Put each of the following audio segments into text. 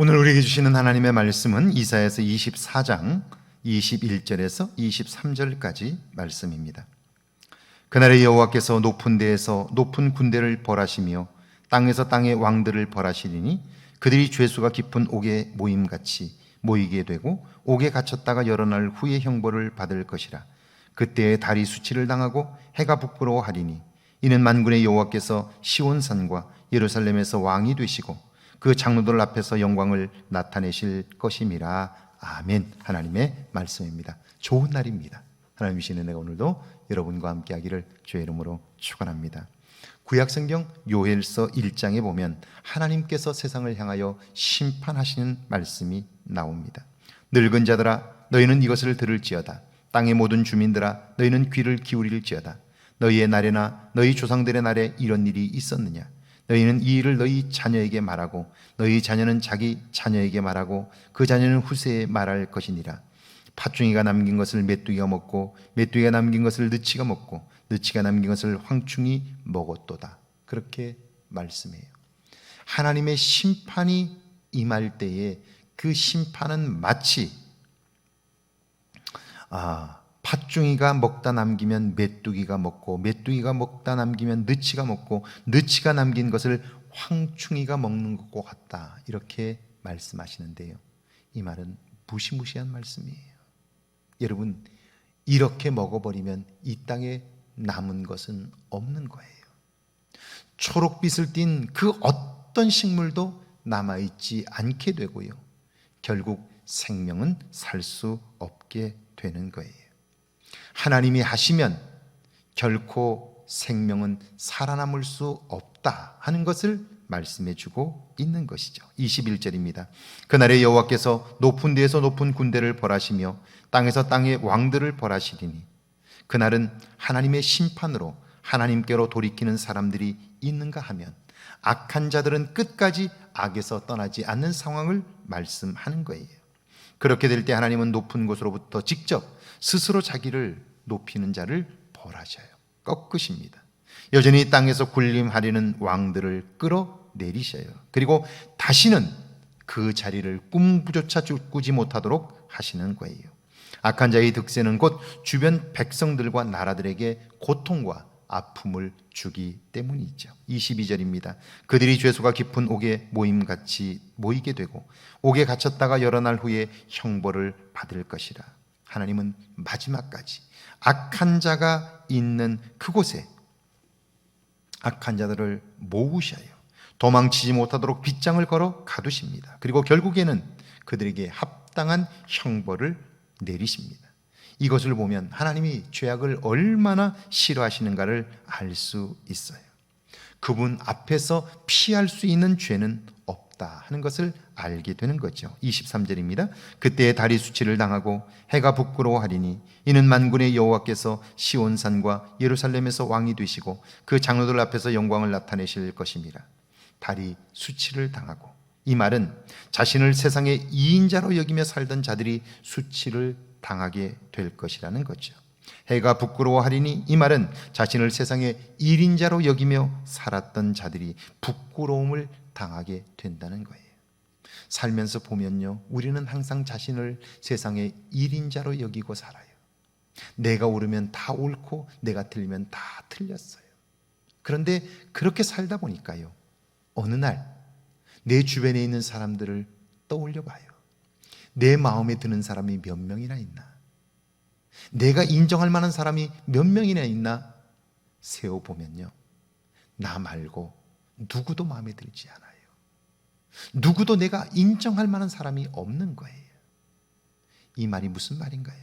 오늘 우리에게 주시는 하나님의 말씀은 이사야서 24장 21절에서 23절까지 말씀입니다. 그날에 여호와께서 높은 데에서 높은 군대를 벌하시며 땅에서 땅의 왕들을 벌하시리니 그들이 죄수가 깊은 옥에 모임같이 모이게 되고 옥에 갇혔다가 여러 날 후에 형벌을 받을 것이라. 그때에 달이 수치를 당하고 해가 부끄러워하리니 이는 만군의 여호와께서 시온산과 예루살렘에서 왕이 되시고 그 장로들 앞에서 영광을 나타내실 것임이라. 아멘. 하나님의 말씀입니다. 좋은 날입니다. 하나님 주신 은혜가 오늘도 여러분과 함께 하기를 주의 이름으로 축원합니다. 구약성경 요엘서 1장에 보면 하나님께서 세상을 향하여 심판하시는 말씀이 나옵니다. 늙은 자들아 너희는 이것을 들을지어다. 땅의 모든 주민들아 너희는 귀를 기울일지어다. 너희의 날에나 너희 조상들의 날에 이런 일이 있었느냐? 너희는 이 일을 너희 자녀에게 말하고 너희 자녀는 자기 자녀에게 말하고 그 자녀는 후세에 말할 것이니라. 팥중이가 남긴 것을 메뚜기가 먹고 메뚜기가 남긴 것을 느치가 먹고 느치가 남긴 것을 황충이 먹었도다. 그렇게 말씀해요. 하나님의 심판이 임할 때에 그 심판은 마치 팥중이가 먹다 남기면 메뚜기가 먹고 메뚜기가 먹다 남기면 느치가 먹고 느치가 남긴 것을 황충이가 먹는 것과 같다. 이렇게 말씀하시는데요. 이 말은 무시무시한 말씀이에요. 여러분, 이렇게 먹어버리면 이 땅에 남은 것은 없는 거예요. 초록빛을 띤 그 어떤 식물도 남아있지 않게 되고요. 결국 생명은 살 수 없게 되는 거예요. 하나님이 하시면 결코 생명은 살아남을 수 없다 하는 것을 말씀해 주고 있는 것이죠. 21절입니다. 그날에 여호와께서 높은 데에서 높은 군대를 벌하시며 땅에서 땅의 왕들을 벌하시리니 그날은 하나님의 심판으로 하나님께로 돌이키는 사람들이 있는가 하면 악한 자들은 끝까지 악에서 떠나지 않는 상황을 말씀하는 거예요. 그렇게 될 때 하나님은 높은 곳으로부터 직접 스스로 자기를 높이는 자를 벌하셔요. 꺾으십니다. 여전히 땅에서 군림하려는 왕들을 끌어내리셔요. 그리고 다시는 그 자리를 꿈조차 꾸지 못하도록 하시는 거예요. 악한 자의 득세는 곧 주변 백성들과 나라들에게 고통과 아픔을 주기 때문이죠. 22절입니다. 그들이 죄수가 깊은 옥에 모임같이 모이게 되고 옥에 갇혔다가 여러 날 후에 형벌을 받을 것이라. 하나님은 마지막까지 악한 자가 있는 그곳에 악한 자들을 모으셔요. 도망치지 못하도록 빗장을 걸어 가두십니다. 그리고 결국에는 그들에게 합당한 형벌을 내리십니다. 이것을 보면 하나님이 죄악을 얼마나 싫어하시는가를 알 수 있어요. 그분 앞에서 피할 수 있는 죄는 없다 하는 것을 알게 되는 거죠. 23절입니다. 그때에 달이 수치를 당하고 해가 부끄러워하리니 이는 만군의 여호와께서 시온산과 예루살렘에서 왕이 되시고 그 장로들 앞에서 영광을 나타내실 것입니다. 달이 수치를 당하고, 이 말은 자신을 세상의 이인자로 여기며 살던 자들이 수치를 당하게 될 것이라는 거죠. 해가 부끄러워하리니 이 말은 자신을 세상의 일인자로 여기며 살았던 자들이 부끄러움을 당하게 된다는 거예요. 살면서 보면요, 우리는 항상 자신을 세상의 일인자로 여기고 살아요. 내가 옳으면 다 옳고 내가 틀리면 다 틀렸어요. 그런데 그렇게 살다 보니까요, 어느 날 내 주변에 있는 사람들을 떠올려 봐요. 내 마음에 드는 사람이 몇 명이나 있나? 내가 인정할 만한 사람이 몇 명이나 있나? 세어보면요, 나 말고 누구도 마음에 들지 않아요. 누구도 내가 인정할 만한 사람이 없는 거예요. 이 말이 무슨 말인가요?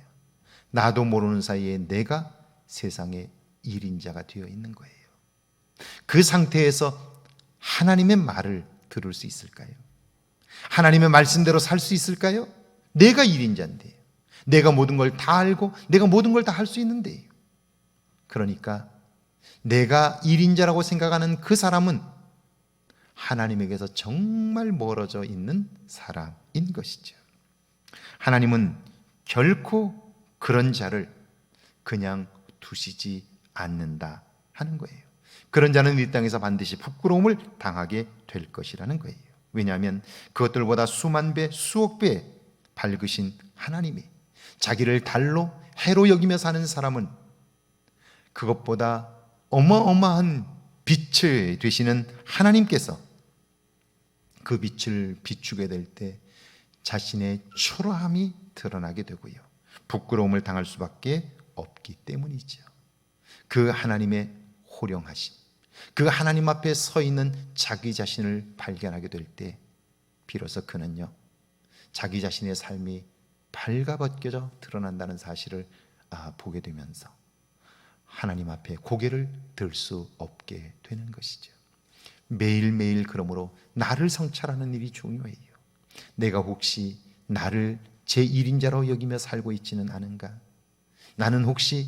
나도 모르는 사이에 내가 세상의 일인자가 되어 있는 거예요. 그 상태에서 하나님의 말을 들을 수 있을까요? 하나님의 말씀대로 살 수 있을까요? 내가 일인자인데, 내가 모든 걸 다 알고 내가 모든 걸 다 할 수 있는데, 그러니까 내가 일인자라고 생각하는 그 사람은 하나님에게서 정말 멀어져 있는 사람인 것이죠. 하나님은 결코 그런 자를 그냥 두시지 않는다 하는 거예요. 그런 자는 이 땅에서 반드시 부끄러움을 당하게 될 것이라는 거예요. 왜냐하면 그것들보다 수만 배, 수억 배 밝으신 하나님이 자기를 달로 해로 여기며 사는 사람은 그것보다 어마어마한 빛을 되시는 하나님께서 그 빛을 비추게 될 때 자신의 초라함이 드러나게 되고요, 부끄러움을 당할 수밖에 없기 때문이죠. 그 하나님의 호령하심, 그 하나님 앞에 서 있는 자기 자신을 발견하게 될 때 비로소 그는요, 자기 자신의 삶이 발가벗겨져 드러난다는 사실을 보게 되면서 하나님 앞에 고개를 들 수 없게 되는 것이죠. 매일매일 그러므로 나를 성찰하는 일이 중요해요. 내가 혹시 나를 제1인자로 여기며 살고 있지는 않은가? 나는 혹시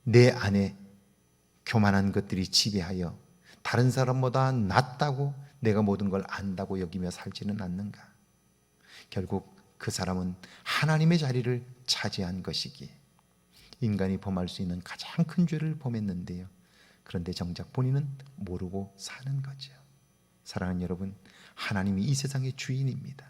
내 안에 교만한 것들이 지배하여 다른 사람보다 낫다고 내가 모든 걸 안다고 여기며 살지는 않는가? 결국 그 사람은 하나님의 자리를 차지한 것이기에 인간이 범할 수 있는 가장 큰 죄를 범했는데요, 그런데 정작 본인은 모르고 사는 거죠. 사랑하는 여러분, 하나님이 이 세상의 주인입니다.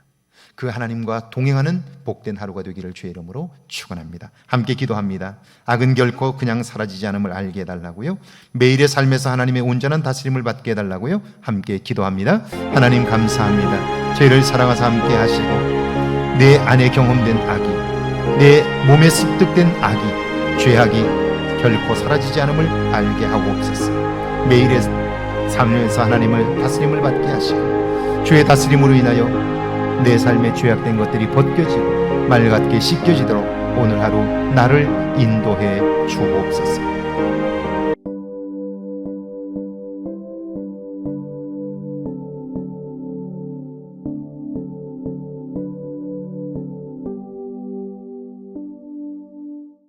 그 하나님과 동행하는 복된 하루가 되기를 주의 이름으로 축원합니다. 함께 기도합니다. 악은 결코 그냥 사라지지 않음을 알게 해달라고요, 매일의 삶에서 하나님의 온전한 다스림을 받게 해달라고요, 함께 기도합니다. 하나님 감사합니다. 저희를 사랑하사 함께 하시고 내 안에 경험된 악이, 내 몸에 습득된 악이, 죄악이 결코 사라지지 않음을 알게 하고 없소서. 매일의 삶에서 하나님을 다스림을 받게 하시고 주의 다스림으로 인하여 내 삶에 죄악된 것들이 벗겨지고 맑게 씻겨지도록 오늘 하루 나를 인도해